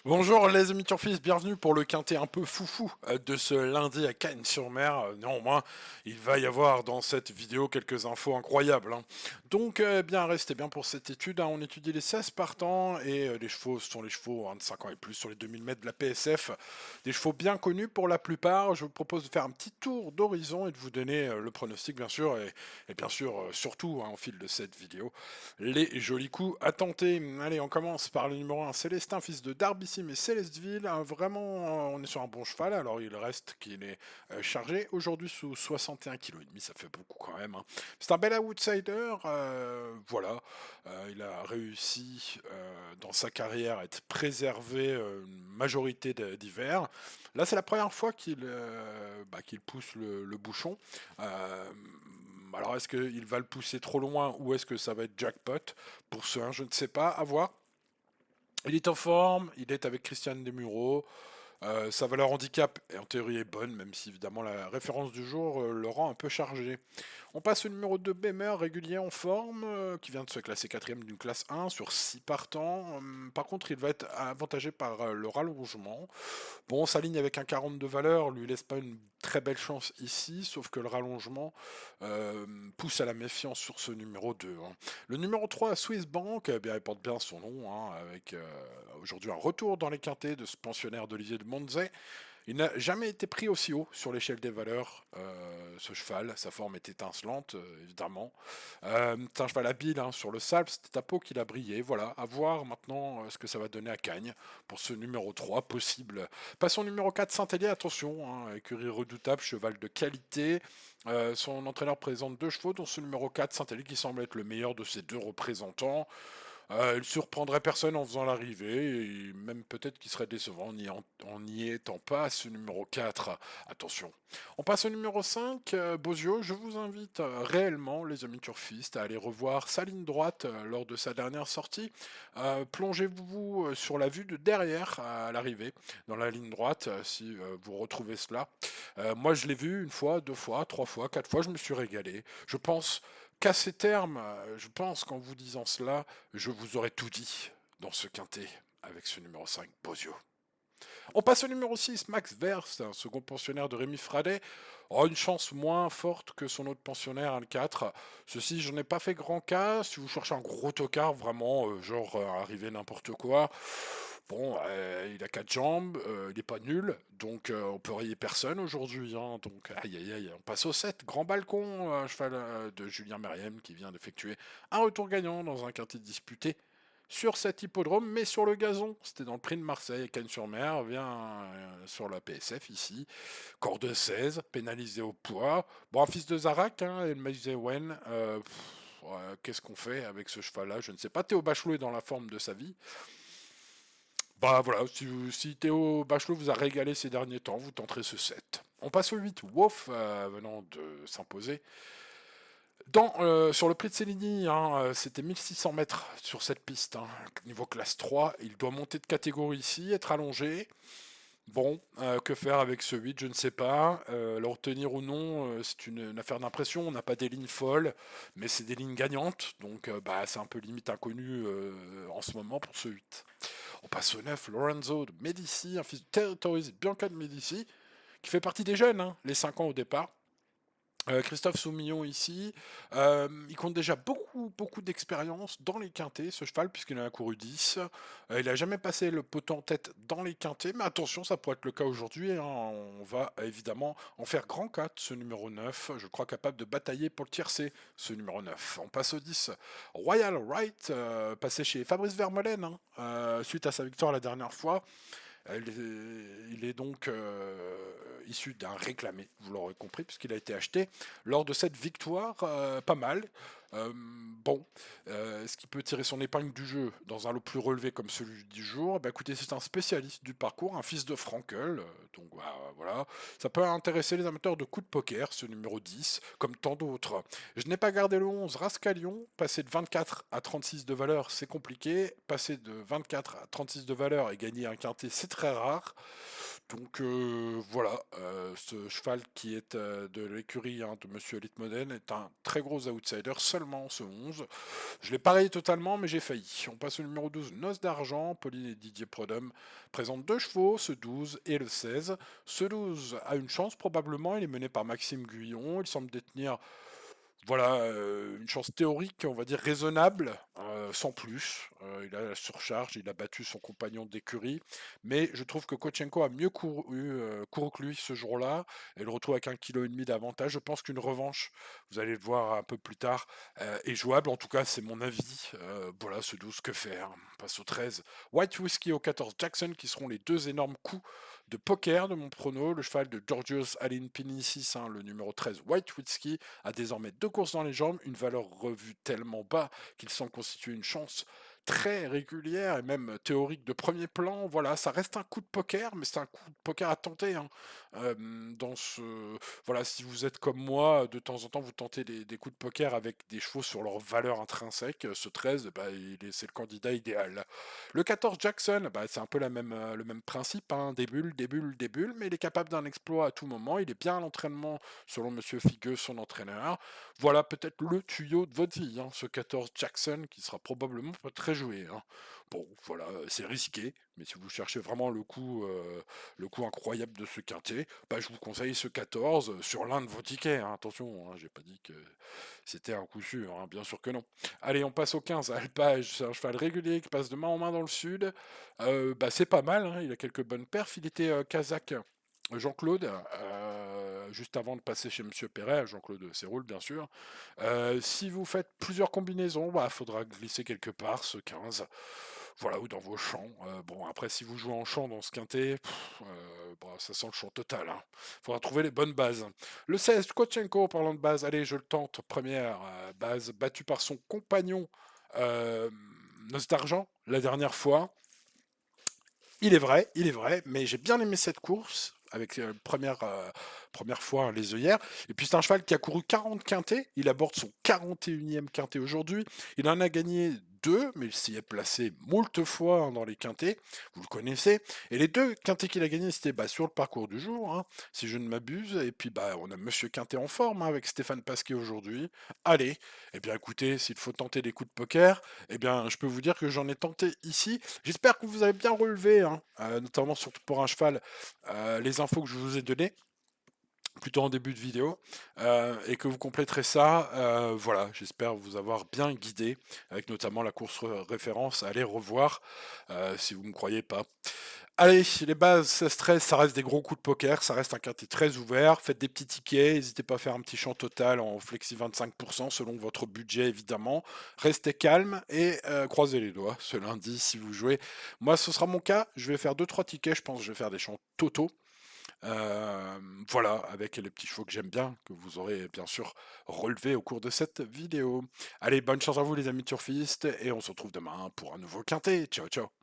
Bonjour les amis turfistes, bienvenue pour le quintet un peu foufou de ce lundi à Cagnes-sur-Mer. Néanmoins, il va y avoir dans cette vidéo quelques infos incroyables, hein. Donc bien restez bien pour cette étude, hein. On étudie les 16 partants et les chevaux ce sont les chevaux 25 ans et plus sur les 2000 mètres de la PSF. Des chevaux bien connus pour la plupart. Je vous propose de faire un petit tour d'horizon et de vous donner le pronostic bien sûr et bien sûr surtout hein, au fil de cette vidéo les jolis coups à tenter. Allez, on commence par le numéro 1, Célestin, fils de Darbissim et Célestville. Vraiment, on est sur un bon cheval, alors il reste qu'il est chargé aujourd'hui sous 61,5 kg, ça fait beaucoup quand même, hein. C'est un bel outsider, voilà. Il a réussi dans sa carrière à être préservé une majorité d'hiver. Là, c'est la première fois qu'il pousse le bouchon. Euh, alors, est-ce qu'il va le pousser trop loin ou est-ce que ça va être jackpot pour ce 1? Je ne sais pas, à voir. Il est en forme, il est avec Christiane Desmureaux. Sa valeur handicap est en théorie est bonne, même si évidemment la référence du jour le rend un peu chargé. On passe au numéro 2, Bemer, régulier en forme, qui vient de se classer quatrième d'une classe 1 sur 6 partants. Par contre, il va être avantagé par le rallongement. Bon, sa ligne avec un 40 de valeur lui laisse pas une très belle chance ici, sauf que le rallongement pousse à la méfiance sur ce numéro 2, hein. Le numéro 3, Swiss Bank, eh bien, il porte bien son nom, hein, avec aujourd'hui un retour dans les quintés de ce pensionnaire d'Olivier de Monzet. Il n'a jamais été pris aussi haut sur l'échelle des valeurs, ce cheval. Sa forme est étincelante, évidemment. C'est un cheval habile hein, sur le sable, c'était à Pau qu'il a brillé. Voilà, à voir maintenant ce que ça va donner à Cagnes pour ce numéro 3 possible. Passons au numéro 4, Saint-Hélier, attention, hein, écurie redoutable, cheval de qualité. Son entraîneur présente deux chevaux, dont ce numéro 4, Saint-Hélier, qui semble être le meilleur de ses deux représentants. Il surprendrait personne en faisant l'arrivée, et même peut-être qu'il serait décevant en n'y étant pas à ce numéro 4. Attention. On passe au numéro 5, Bozio. Je vous invite réellement, les amis turfistes, à aller revoir sa ligne droite lors de sa dernière sortie. Plongez-vous sur la vue de derrière à l'arrivée, dans la ligne droite, si vous retrouvez cela. Moi, je l'ai vu une fois, deux fois, trois fois, quatre fois, je me suis régalé. Je pense qu'à ces termes, je pense qu'en vous disant cela, je vous aurais tout dit dans ce quintet avec ce numéro 5, Bozio. On passe au numéro 6, Max Verst, un second pensionnaire de Rémi Fradet. Oh, une chance moins forte que son autre pensionnaire, le 4. Ceci, je n'ai pas fait grand cas. Si vous cherchez un gros tocard, vraiment, genre arriver n'importe quoi, bon, il a quatre jambes, il n'est pas nul, donc on peut rayer personne aujourd'hui, hein. Donc, aïe aïe aïe, on passe au 7, grand balcon, cheval de Julien Meriem qui vient d'effectuer un retour gagnant dans un quintet disputé sur cet hippodrome, mais sur le gazon. C'était dans le prix de Marseille, Cagnes-sur-Mer, vient sur la PSF ici. Corps de 16, pénalisé au poids. Bon, un fils de Zarak, hein, et le Maïzewen. Ouais, qu'est-ce qu'on fait avec ce cheval-là? Je ne sais pas. Théo Bachelot est dans la forme de sa vie. Bah voilà, si Théo Bachelot vous a régalé ces derniers temps, vous tenterez ce 7. On passe au 8, Wolf, venant de s'imposer. Sur le prix de Céligny, hein, c'était 1600 mètres sur cette piste, hein, niveau classe 3. Il doit monter de catégorie ici, être allongé. Bon, que faire avec ce 8, je ne sais pas. Le retenir ou non, c'est une affaire d'impression. On n'a pas des lignes folles, mais c'est des lignes gagnantes. Donc bah, c'est un peu limite inconnu en ce moment pour ce 8. On passe au 9, Lorenzo de Medici, un fils de Territories Bianca de Medici, qui fait partie des jeunes, hein, les 5 ans au départ. Christophe Soumillon ici, il compte déjà beaucoup d'expérience dans les quintés, ce cheval, puisqu'il en a couru 10. Il n'a jamais passé le poteau en tête dans les quintés, mais attention, ça pourrait être le cas aujourd'hui, hein. On va évidemment en faire grand 4, ce numéro 9. Je crois capable de batailler pour le tiercé, ce numéro 9. On passe au 10. Royal Right, passé chez Fabrice Vermeulen, hein, suite à sa victoire la dernière fois. Il est donc issu d'un réclamé, vous l'aurez compris, puisqu'il a été acheté lors de cette victoire, pas mal. Bon, est-ce qu'il peut tirer son épingle du jeu dans un lot plus relevé comme celui du jour? Bah, écoutez, c'est un spécialiste du parcours, un fils de Frankel, donc bah, voilà. Ça peut intéresser les amateurs de coups de poker, ce numéro 10, comme tant d'autres. Je n'ai pas gardé le 11, Rascalion, passer de 24 à 36 de valeur, c'est compliqué. Passer de 24 à 36 de valeur et gagner un quintet, c'est très rare. Donc voilà, ce cheval qui est de l'écurie hein, de Monsieur Elite Modène est un très gros outsider, seulement ce 11. Je l'ai parié totalement, mais j'ai failli. On passe au numéro 12, Noce d'Argent. Pauline et Didier Prodhomme présentent deux chevaux, ce 12 et le 16. Ce 12 a une chance probablement, il est mené par Maxime Guyon. Il semble détenir voilà, une chance théorique, on va dire raisonnable, sans plus. Il a la surcharge, il a battu son compagnon d'écurie, mais je trouve que Kotchenko a mieux couru que lui ce jour-là, et le retrouve avec 1,5 kg d'avantage. Je pense qu'une revanche, vous allez le voir un peu plus tard, est jouable. En tout cas, c'est mon avis. Voilà, ce 12, que faire? On passe au 13. White Whiskey au 14, Jackson, qui seront les deux énormes coups de poker de mon prono. Le cheval de Georgios Alinpinicis, hein, le numéro 13, White Whiskey, a désormais deux courses dans les jambes, une valeur revue tellement bas qu'il semble constituer une chance très régulière et même théorique de premier plan. Voilà, ça reste un coup de poker, mais c'est un coup de poker à tenter, hein. Dans ce, voilà, si vous êtes comme moi, de temps en temps, vous tentez des coups de poker avec des chevaux sur leur valeur intrinsèque. Ce 13, bah, c'est le candidat idéal. Le 14 Jackson, bah, c'est un peu le même principe, hein, des bulles, des bulles, des bulles, mais il est capable d'un exploit à tout moment. Il est bien à l'entraînement, selon Monsieur Figueux, son entraîneur. Voilà peut-être le tuyau de votre vie, hein, ce 14 Jackson, qui sera probablement pas très joué, hein. Bon, voilà, c'est risqué, mais si vous cherchez vraiment le coup incroyable de ce quintet, bah, je vous conseille ce 14 sur l'un de vos tickets, hein. Attention, hein, j'ai pas dit que c'était un coup sûr, hein, bien sûr que non. Allez, on passe au 15, Alpage, c'est un cheval régulier qui passe de main en main dans le sud. Bah, c'est pas mal, hein, il a quelques bonnes perfs. Il était kazakh. Jean-Claude, juste avant de passer chez Monsieur Perret, Jean-Claude Séroul bien sûr. Si vous faites plusieurs combinaisons, bah faudra glisser quelque part ce 15. Voilà, ou dans vos champs. Bon, après, si vous jouez en champ dans ce quintet, bah, ça sent le champ total, hein. Faudra trouver les bonnes bases. Le 16, Tkotchenko, parlant de base, allez, je le tente. Première base, battue par son compagnon euh, Noce d'Argent, la dernière fois. Il est vrai, mais j'ai bien aimé cette course avec première fois hein, les œillères. Et puis c'est un cheval qui a couru 40 quintés. Il aborde son 41e quintet aujourd'hui. Il en a gagné deux, mais il s'y est placé moult fois hein, dans les quintés. Vous le connaissez. Et les deux quintés qu'il a gagnés, c'était bah, sur le parcours du jour, hein, si je ne m'abuse. Et puis bah, on a Monsieur Quintet en forme hein, avec Stéphane Pasquier aujourd'hui. Allez, eh bien écoutez, s'il faut tenter des coups de poker, eh bien je peux vous dire que j'en ai tenté ici. J'espère que vous avez bien relevé, hein, notamment surtout pour un cheval, les infos que je vous ai données plutôt en début de vidéo, et que vous compléterez ça. Voilà, j'espère vous avoir bien guidé, avec notamment la course référence à aller revoir, si vous ne me croyez pas. Allez, les bases 16-13, ça reste des gros coups de poker, ça reste un quintet très ouvert. Faites des petits tickets, n'hésitez pas à faire un petit champ total en flexi 25% selon votre budget évidemment. Restez calme et croisez les doigts ce lundi si vous jouez. Moi, ce sera mon cas, je vais faire deux trois tickets, je pense que je vais faire des champs totaux. Euh, voilà, avec les petits chevaux que j'aime bien, que vous aurez bien sûr relevés au cours de cette vidéo. Allez, bonne chance à vous les amis turfistes, et on se retrouve demain pour un nouveau quintet. Ciao, ciao.